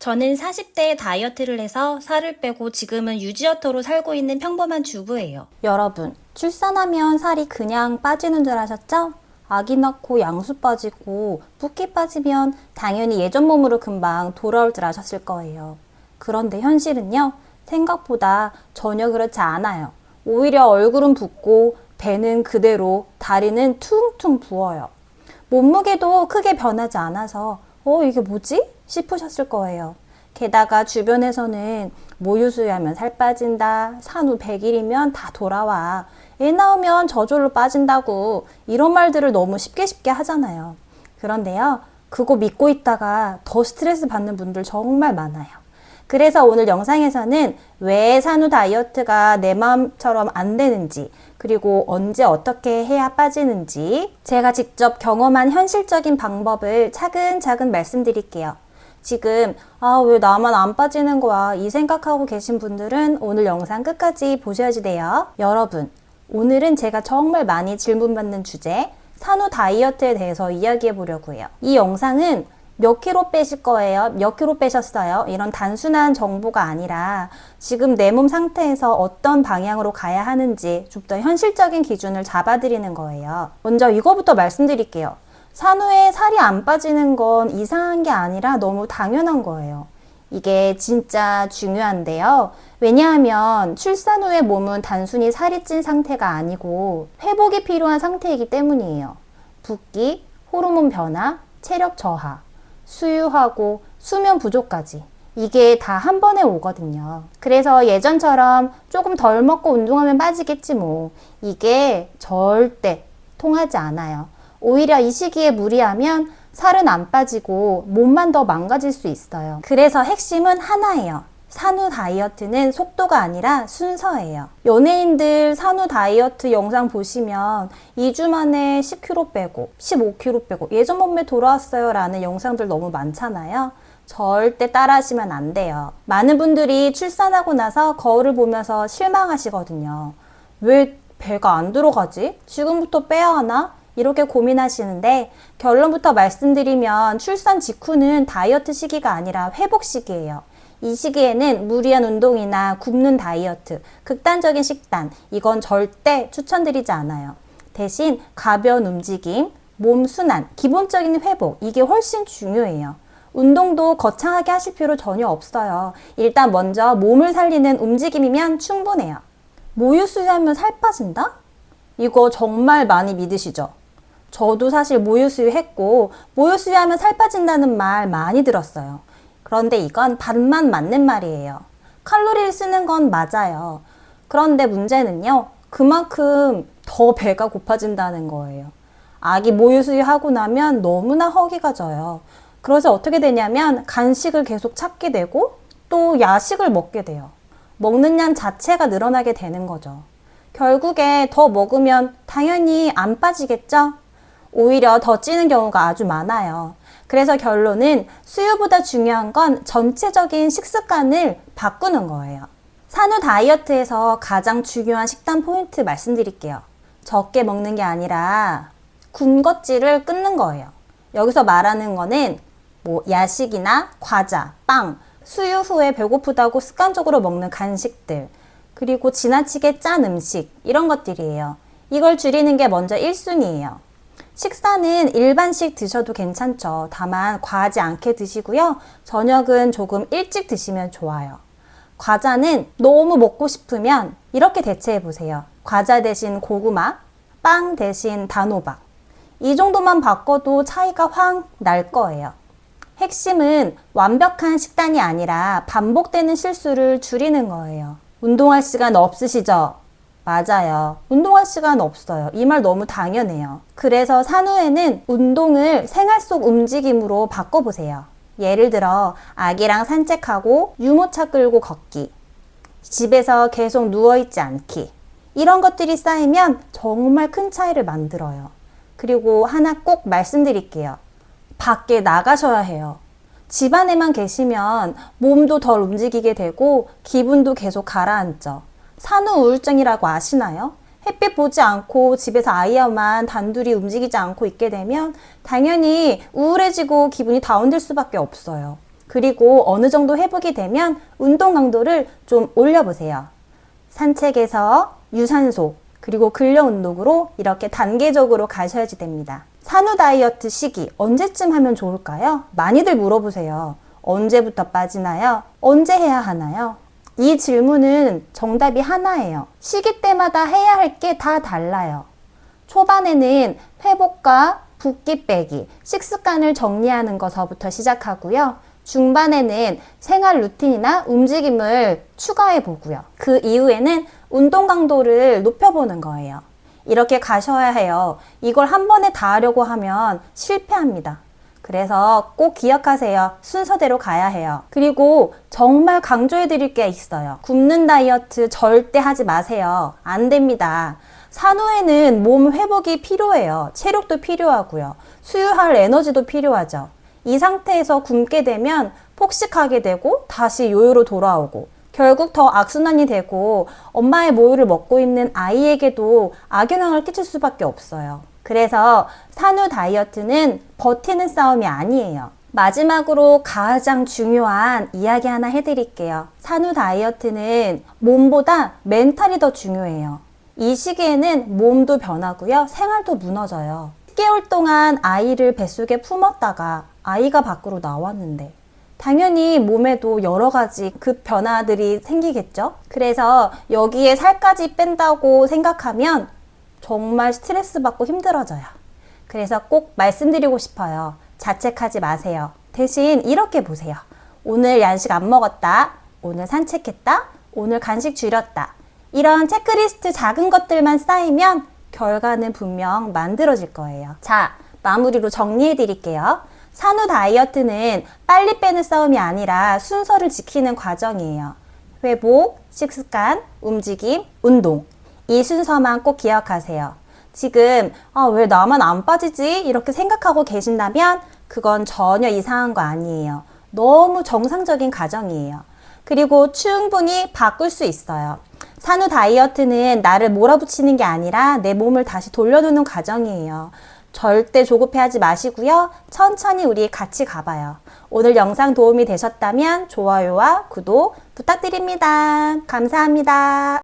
저는 40대에 다이어트를 해서 살을 빼고 지금은 유지어터로 살고 있는 평범한 주부예요. 여러분, 출산하면 살이 그냥 빠지는 줄 아셨죠? 아기 낳고 양수 빠지고 붓기 빠지면 당연히 예전 몸으로 금방 돌아올 줄 아셨을 거예요. 그런데 현실은요, 생각보다 전혀 그렇지 않아요. 오히려 얼굴은 붓고 배는 그대로, 다리는 퉁퉁 부어요. 몸무게도 크게 변하지 않아서 이게 뭐지? 싶으셨을 거예요. 게다가 주변에서는 모유수유하면 살 빠진다, 산후 100일이면 다 돌아와, 애 낳으면 저절로 빠진다고 이런 말들을 너무 쉽게 하잖아요. 그런데요, 그거 믿고 있다가 더 스트레스 받는 분들 정말 많아요. 그래서 오늘 영상에서는 왜 산후 다이어트가 내 마음처럼 안 되는지, 그리고 언제 어떻게 해야 빠지는지 제가 직접 경험한 현실적인 방법을 차근차근 말씀드릴게요. 지금 왜 나만 안 빠지는 거야 이 생각하고 계신 분들은 오늘 영상 끝까지 보셔야지 돼요. 여러분, 오늘은 제가 정말 많이 질문받는 주제 산후 다이어트에 대해서 이야기해 보려고 해요. 이 영상은 몇 킬로 빼실 거예요? 몇 킬로 빼셨어요? 이런 단순한 정보가 아니라 지금 내 몸 상태에서 어떤 방향으로 가야 하는지 좀 더 현실적인 기준을 잡아드리는 거예요. 먼저 이거부터 말씀드릴게요. 산후에 살이 안 빠지는 건 이상한 게 아니라 너무 당연한 거예요. 이게 진짜 중요한데요. 왜냐하면 출산 후의 몸은 단순히 살이 찐 상태가 아니고 회복이 필요한 상태이기 때문이에요. 붓기, 호르몬 변화, 체력 저하, 수유하고 수면 부족까지 이게 다 한 번에 오거든요. 그래서 예전처럼 조금 덜 먹고 운동하면 빠지겠지 뭐, 이게 절대 통하지 않아요. 오히려 이 시기에 무리하면 살은 안 빠지고 몸만 더 망가질 수 있어요. 그래서 핵심은 하나예요. 산후 다이어트는 속도가 아니라 순서예요. 연예인들 산후 다이어트 영상 보시면 2주 만에 10kg 빼고 15kg 빼고 예전 몸매 돌아왔어요 라는 영상들 너무 많잖아요. 절대 따라하시면 안 돼요. 많은 분들이 출산하고 나서 거울을 보면서 실망하시거든요. 왜 배가 안 들어가지? 지금부터 빼야 하나? 이렇게 고민하시는데 결론부터 말씀드리면 출산 직후는 다이어트 시기가 아니라 회복 시기예요. 이 시기에는 무리한 운동이나 굶는 다이어트, 극단적인 식단, 이건 절대 추천드리지 않아요. 대신 가벼운 움직임, 몸 순환, 기본적인 회복, 이게 훨씬 중요해요. 운동도 거창하게 하실 필요 전혀 없어요. 일단 먼저 몸을 살리는 움직임이면 충분해요. 모유 수유하면 살 빠진다? 이거 정말 많이 믿으시죠? 저도 사실 모유 수유했고 모유 수유하면 살 빠진다는 말 많이 들었어요. 그런데 이건 반만 맞는 말이에요. 칼로리를 쓰는 건 맞아요. 그런데 문제는요, 그만큼 더 배가 고파진다는 거예요. 아기 모유 수유하고 나면 너무나 허기가 져요. 그래서 어떻게 되냐면 간식을 계속 찾게 되고 또 야식을 먹게 돼요. 먹는 양 자체가 늘어나게 되는 거죠. 결국에 더 먹으면 당연히 안 빠지겠죠? 오히려 더 찌는 경우가 아주 많아요. 그래서 결론은 수유보다 중요한 건 전체적인 식습관을 바꾸는 거예요. 산후 다이어트에서 가장 중요한 식단 포인트 말씀드릴게요. 적게 먹는 게 아니라 군것질을 끊는 거예요. 여기서 말하는 거는 야식이나 과자, 빵, 수유 후에 배고프다고 습관적으로 먹는 간식들, 그리고 지나치게 짠 음식, 이런 것들이에요. 이걸 줄이는 게 먼저 1순위예요. 식사는 일반식 드셔도 괜찮죠. 다만 과하지 않게 드시고요. 저녁은 조금 일찍 드시면 좋아요. 과자는 너무 먹고 싶으면 이렇게 대체해 보세요. 과자 대신 고구마, 빵 대신 단호박. 이 정도만 바꿔도 차이가 확 날 거예요. 핵심은 완벽한 식단이 아니라 반복되는 실수를 줄이는 거예요. 운동할 시간 없으시죠? 맞아요. 운동할 시간 없어요. 이 말 너무 당연해요. 그래서 산후에는 운동을 생활 속 움직임으로 바꿔보세요. 예를 들어 아기랑 산책하고 유모차 끌고 걷기, 집에서 계속 누워있지 않기, 이런 것들이 쌓이면 정말 큰 차이를 만들어요. 그리고 하나 꼭 말씀드릴게요. 밖에 나가셔야 해요. 집 안에만 계시면 몸도 덜 움직이게 되고 기분도 계속 가라앉죠. 산후 우울증이라고 아시나요? 햇빛 보지 않고 집에서 아이와만 단둘이 움직이지 않고 있게 되면 당연히 우울해지고 기분이 다운될 수밖에 없어요. 그리고 어느 정도 회복이 되면 운동 강도를 좀 올려보세요. 산책에서 유산소, 그리고 근력 운동으로 이렇게 단계적으로 가셔야지 됩니다. 산후 다이어트 시기 언제쯤 하면 좋을까요? 많이들 물어보세요. 언제부터 빠지나요? 언제 해야 하나요? 이 질문은 정답이 하나예요. 시기 때마다 해야 할 게 다 달라요. 초반에는 회복과 붓기 빼기, 식습관을 정리하는 것서부터 시작하고요. 중반에는 생활 루틴이나 움직임을 추가해 보고요. 그 이후에는 운동 강도를 높여보는 거예요. 이렇게 가셔야 해요. 이걸 한 번에 다 하려고 하면 실패합니다. 그래서 꼭 기억하세요. 순서대로 가야 해요. 그리고 정말 강조해 드릴 게 있어요. 굶는 다이어트 절대 하지 마세요. 안 됩니다. 산후에는 몸 회복이 필요해요. 체력도 필요하고요. 수유할 에너지도 필요하죠. 이 상태에서 굶게 되면 폭식하게 되고 다시 요요로 돌아오고 결국 더 악순환이 되고 엄마의 모유를 먹고 있는 아이에게도 악영향을 끼칠 수밖에 없어요. 그래서 산후 다이어트는 버티는 싸움이 아니에요. 마지막으로 가장 중요한 이야기 하나 해드릴게요. 산후 다이어트는 몸보다 멘탈이 더 중요해요. 이 시기에는 몸도 변하고요. 생활도 무너져요. 10개월 동안 아이를 뱃속에 품었다가 아이가 밖으로 나왔는데 당연히 몸에도 여러 가지 급 변화들이 생기겠죠? 그래서 여기에 살까지 뺀다고 생각하면 정말 스트레스 받고 힘들어져요. 그래서 꼭 말씀드리고 싶어요. 자책하지 마세요. 대신 이렇게 보세요. 오늘 야식 안 먹었다. 오늘 산책했다. 오늘 간식 줄였다. 이런 체크리스트 작은 것들만 쌓이면 결과는 분명 만들어질 거예요. 자, 마무리로 정리해 드릴게요. 산후 다이어트는 빨리 빼는 싸움이 아니라 순서를 지키는 과정이에요. 회복, 식습관, 움직임, 운동. 이 순서만 꼭 기억하세요. 지금 왜 나만 안 빠지지? 이렇게 생각하고 계신다면 그건 전혀 이상한 거 아니에요. 너무 정상적인 과정이에요. 그리고 충분히 바꿀 수 있어요. 산후 다이어트는 나를 몰아붙이는 게 아니라 내 몸을 다시 돌려놓는 과정이에요. 절대 조급해하지 마시고요. 천천히 우리 같이 가봐요. 오늘 영상 도움이 되셨다면 좋아요와 구독 부탁드립니다. 감사합니다.